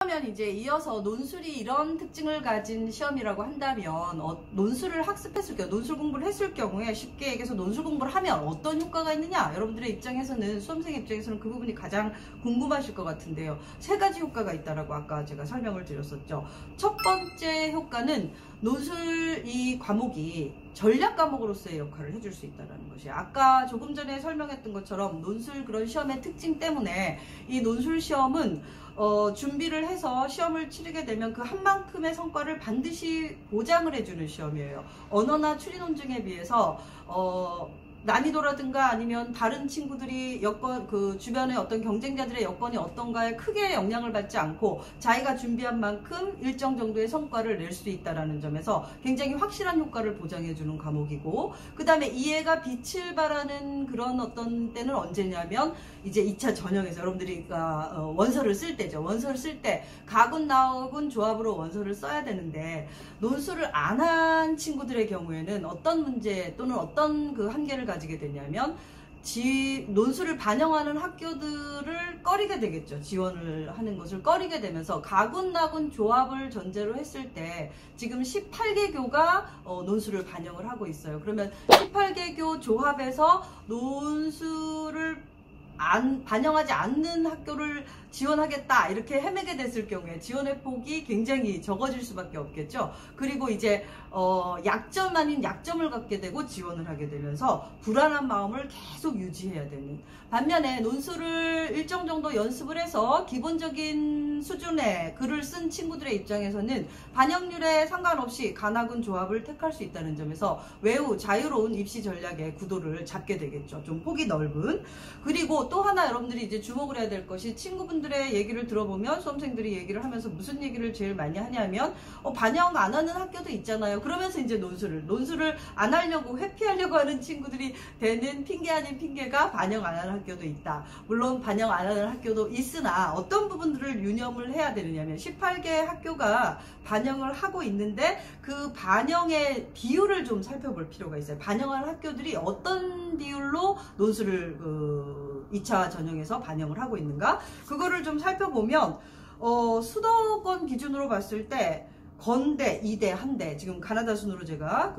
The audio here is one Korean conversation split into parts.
그러면 이제 이어서 논술이 이런 특징을 가진 시험이라고 한다면 논술을 학습했을 경우, 논술 공부를 했을 경우에 쉽게 얘기해서 논술 공부를 하면 어떤 효과가 있느냐, 여러분들의 입장에서는, 수험생 입장에서는 그 부분이 가장 궁금하실 것 같은데요. 세 가지 효과가 있다라고 아까 제가 설명을 드렸었죠. 첫 번째 효과는 논술 이 과목이 전략 과목으로서의 역할을 해줄 수 있다는 것이에요. 아까 조금 전에 설명했던 것처럼 논술 그런 시험의 특징 때문에 이 논술 시험은 준비를 해서 시험을 치르게 되면 그 한 만큼의 성과를 반드시 보장을 해주는 시험이에요. 언어나 추리 논증에 비해서 난이도라든가 아니면 다른 친구들이 여건, 그 주변의 어떤 경쟁자들의 여건이 어떤가에 크게 영향을 받지 않고 자기가 준비한 만큼 일정 정도의 성과를 낼 수 있다는 점에서 굉장히 확실한 효과를 보장해주는 과목이고, 그 다음에 이해가 빛을 발하는 그런 어떤 때는 언제냐면 이제 2차 전형에서 여러분들이 원서를 쓸 때죠. 원서를 쓸 때 가군 나군 조합으로 원서를 써야 되는데, 논술을 안 한 친구들의 경우에는 어떤 문제 또는 어떤 그 한계를 가지게 되냐면 논술을 반영하는 학교들을 꺼리게 되겠죠. 지원을 하는 것을 꺼리게 되면서 가군 나군 조합을 전제로 했을 때 지금 18개 교가 논술을 반영을 하고 있어요. 그러면 18개 교 조합에서 논술을 반영하지 않는 학교를 지원하겠다 이렇게 헤매게 됐을 경우에 지원의 폭이 굉장히 적어질 수밖에 없겠죠. 그리고 이제 약점 아닌 약점을 갖게 되고 지원을 하게 되면서 불안한 마음을 계속 유지해야 되는, 반면에 논술을 일정 정도 연습을 해서 기본적인 수준의 글을 쓴 친구들의 입장에서는 반영률에 상관없이 가나군 조합을 택할 수 있다는 점에서 매우 자유로운 입시 전략의 구도를 잡게 되겠죠. 좀 폭이 넓은. 그리고 또 하나 여러분들이 이제 주목을 해야 될 것이, 친구분들의 얘기를 들어보면 수험생들이 얘기를 하면서 무슨 얘기를 제일 많이 하냐면 반영 안 하는 학교도 있잖아요. 그러면서 이제 논술을 안 하려고 회피하려고 하는 친구들이 되는 핑계 아닌 핑계가 반영 안 하는 학교도 있다. 물론 반영 안 하는 학교도 있으나 어떤 부분들을 유념을 해야 되느냐면 18개 학교가 반영을 하고 있는데 그 반영의 비율을 좀 살펴볼 필요가 있어요. 반영하는 학교들이 어떤 비율로 논술을 2차 전형에서 반영을 하고 있는가, 그거를 좀 살펴보면 수도권 기준으로 봤을 때 건대, 이대, 한대, 지금 가나다 순으로 제가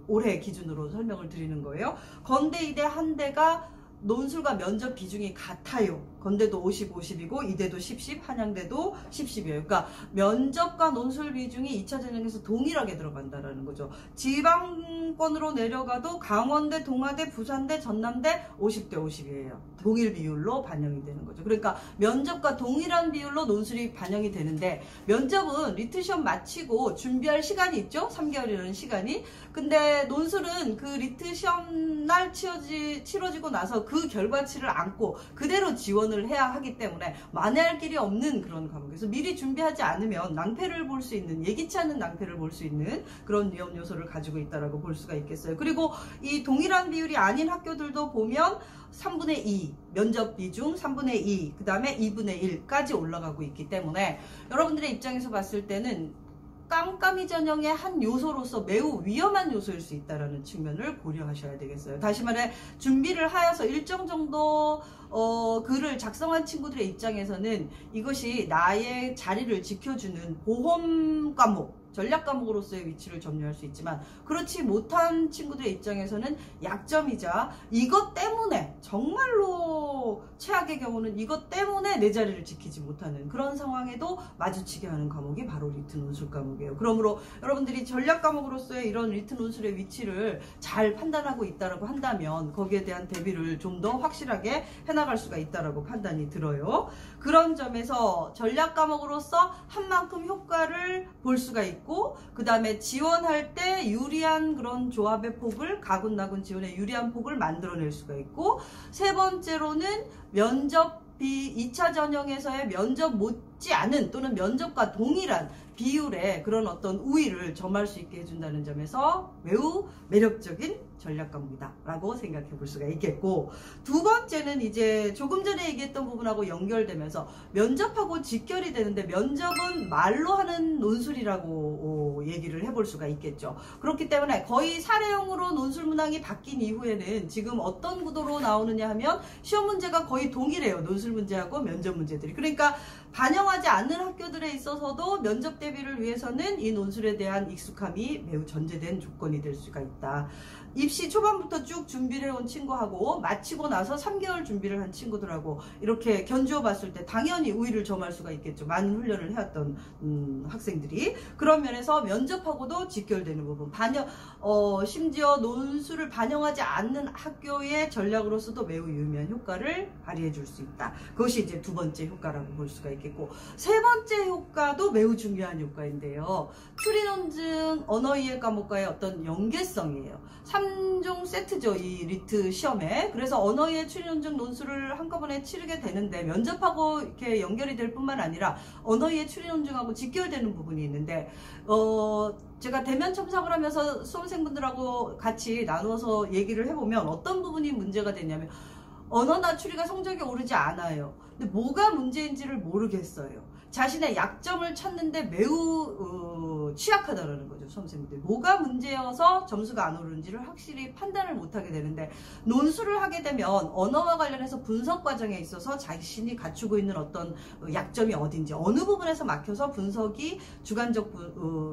올해 기준으로 설명을 드리는 거예요. 건대, 이대, 한대가 논술과 면접 비중이 같아요. 건대도 50, 50이고 이대도 10, 10, 한양대도 10, 10이에요. 그러니까 면접과 논술 비중이 2차 전형에서 동일하게 들어간다라는 거죠. 지방권으로 내려가도 강원대, 동아대, 부산대, 전남대 50대 50이에요. 동일 비율로 반영이 되는 거죠. 그러니까 면접과 동일한 비율로 논술이 반영이 되는데, 면접은 리트시험 마치고 준비할 시간이 있죠. 3개월이라는 시간이. 근데 논술은 그 리트시험 날 치러지고 나서 그 결과치를 안고 그대로 지원을 해야 하기 때문에 만회할 길이 없는 그런 과목에서 미리 준비하지 않으면 낭패를 볼 수 있는, 예기치 않은 낭패를 볼 수 있는 그런 위험 요소를 가지고 있다라고 볼 수가 있겠어요. 그리고 이 동일한 비율이 아닌 학교들도 보면 3분의 2, 면접 비중 3분의 2, 그 다음에 2분의 1까지 올라가고 있기 때문에 여러분들의 입장에서 봤을 때는 깜깜이 전형의 한 요소로서 매우 위험한 요소일 수 있다는 측면을 고려하셔야 되겠어요. 다시 말해 준비를 하여서 일정 정도 글을 작성한 친구들의 입장에서는 이것이 나의 자리를 지켜주는 보험 과목, 전략 과목으로서의 위치를 점유할 수 있지만, 그렇지 못한 친구들의 입장에서는 약점이자 이것 때문에, 정말로 최악의 경우는 이것 때문에 내 자리를 지키지 못하는 그런 상황에도 마주치게 하는 과목이 바로 리트 논술 과목이에요. 그러므로 여러분들이 전략 과목으로서의 이런 리트 논술의 위치를 잘 판단하고 있다라고 한다면 거기에 대한 대비를 좀 더 확실하게 해나갈 수가 있다라고 판단이 들어요. 그런 점에서 전략 과목으로서 한 만큼 효과를 볼 수가 있고, 그 다음에 지원할 때 유리한 그런 조합의 폭을, 가군 나군 지원의 유리한 폭을 만들어낼 수가 있고, 세 번째로는 면접비 2차 전형에서의 면접 못지않은 또는 면접과 동일한 비율의 그런 어떤 우위를 점할 수 있게 해준다는 점에서 매우 매력적인 전략 과목이다 라고 생각해 볼 수가 있겠고, 두 번째는 이제 조금 전에 얘기했던 부분하고 연결되면서 면접하고 직결이 되는데, 면접은 말로 하는 논술이라고 얘기를 해볼 수가 있겠죠. 그렇기 때문에 거의 사례형으로 논술 문항이 바뀐 이후에는 지금 어떤 구도로 나오느냐 하면 시험 문제가 거의 동일해요. 논술 문제하고 면접 문제들이. 그러니까 반영하지 않는 학교들에 있어서도 면접 대비를 위해서는 이 논술에 대한 익숙함이 매우 전제된 조건이 될 수가 있다. 입시 초반부터 쭉 준비를 해온 친구하고 마치고 나서 3개월 준비를 한 친구들하고 이렇게 견주어 봤을 때 당연히 우위를 점할 수가 있겠죠. 많은 훈련을 해왔던 학생들이. 그런 면에서 면접하고도 직결되는 부분, 심지어 논술을 반영하지 않는 학교의 전략으로서도 매우 유의미한 효과를 발휘해 줄 수 있다. 그것이 이제 두 번째 효과라고 볼 수가 있겠고, 세 번째 효과도 매우 중요한 효과인데요. 추리논증 언어이해 과목과의 어떤 연계성이에요. 3종 세트죠, 이 리트 시험에. 그래서 언어이해 추리논증 논술을 한꺼번에 치르게 되는데 면접하고 이렇게 연결이 될 뿐만 아니라 언어이해 추리논증하고 직결되는 부분이 있는데, 제가 대면 첨삭을 하면서 수험생분들하고 같이 나누어서 얘기를 해보면 어떤 부분이 문제가 되냐면, 언어나 추리가 성적이 오르지 않아요. 근데 뭐가 문제인지를 모르겠어요. 자신의 약점을 찾는데 매우 취약하다는 거죠, 수험생들이. 뭐가 문제여서 점수가 안 오르는지를 확실히 판단을 못하게 되는데, 논술을 하게 되면 언어와 관련해서 분석 과정에 있어서 자신이 갖추고 있는 어떤 약점이 어딘지, 어느 부분에서 막혀서 분석이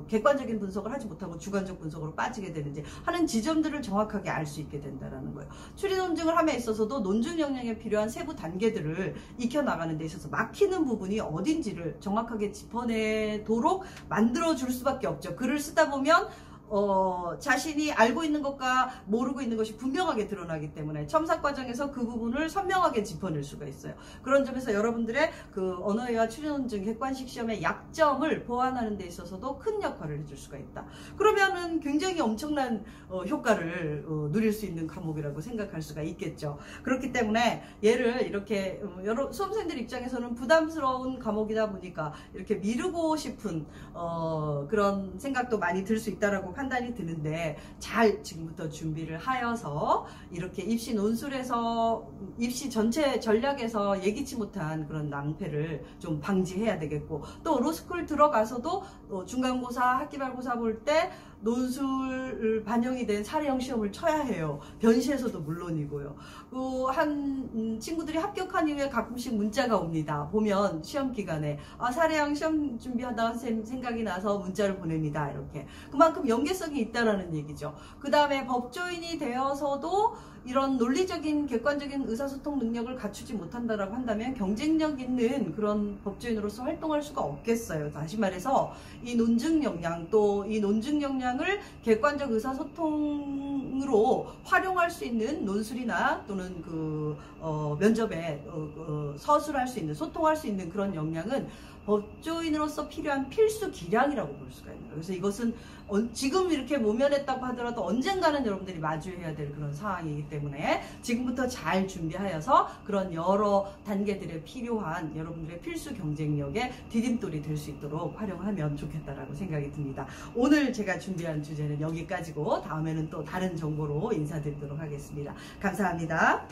객관적인 분석을 하지 못하고 주관적 분석으로 빠지게 되는지 하는 지점들을 정확하게 알 수 있게 된다는 거예요. 추리 논증을 함에 있어서도 논증 역량에 필요한 세부 단계들을 익혀나가는 데 있어서 막히는 부분이 어딘지를 정확하게 짚어내도록 만들어줄 수밖에 없죠. 글을 쓰다 보면 자신이 알고 있는 것과 모르고 있는 것이 분명하게 드러나기 때문에 첨삭 과정에서 그 부분을 선명하게 짚어낼 수가 있어요. 그런 점에서 여러분들의 그 언어이해와 추리논증 객관식 시험의 약점을 보완하는 데 있어서도 큰 역할을 해줄 수가 있다. 그러면은 굉장히 엄청난 효과를 누릴 수 있는 과목이라고 생각할 수가 있겠죠. 그렇기 때문에 얘를 이렇게 여러 수험생들 입장에서는 부담스러운 과목이다 보니까 이렇게 미루고 싶은 그런 생각도 많이 들 수 있다라고 판단이 드는데, 잘 지금부터 준비를 하여서 이렇게 입시 논술에서 입시 전체 전략에서 예기치 못한 그런 낭패를 좀 방지해야 되겠고, 또 로스쿨 들어가서도 중간고사, 학기말고사 볼 때 논술 반영이 된 사례형 시험을 쳐야 해요. 변시에서도 물론이고요. 한 친구들이 합격한 이후에 가끔씩 문자가 옵니다. 보면 시험 기간에 사례형 시험 준비하다가 생각이 나서 문자를 보냅니다. 이렇게 그만큼 연계성이 있다라는 얘기죠. 그 다음에 법조인이 되어서도 이런 논리적인 객관적인 의사소통 능력을 갖추지 못한다라고 한다면 경쟁력 있는 그런 법조인으로서 활동할 수가 없겠어요. 다시 말해서 이 논증 역량, 또 이 논증 역량을 객관적 의사소통으로 활용할 수 있는 논술이나 또는 면접에 서술할 수 있는, 소통할 수 있는 그런 역량은 법조인으로서 필요한 필수 기량이라고 볼 수가 있는 거예요. 그래서 이것은 지금 이렇게 모면했다고 하더라도 언젠가는 여러분들이 마주해야 될 그런 상황이기 때문에 지금부터 잘 준비하여서 그런 여러 단계들에 필요한 여러분들의 필수 경쟁력의 디딤돌이 될 수 있도록 활용하면 좋겠다라고 생각이 듭니다. 오늘 제가 준비한 주제는 여기까지고, 다음에는 또 다른 정보로 인사드리도록 하겠습니다. 감사합니다.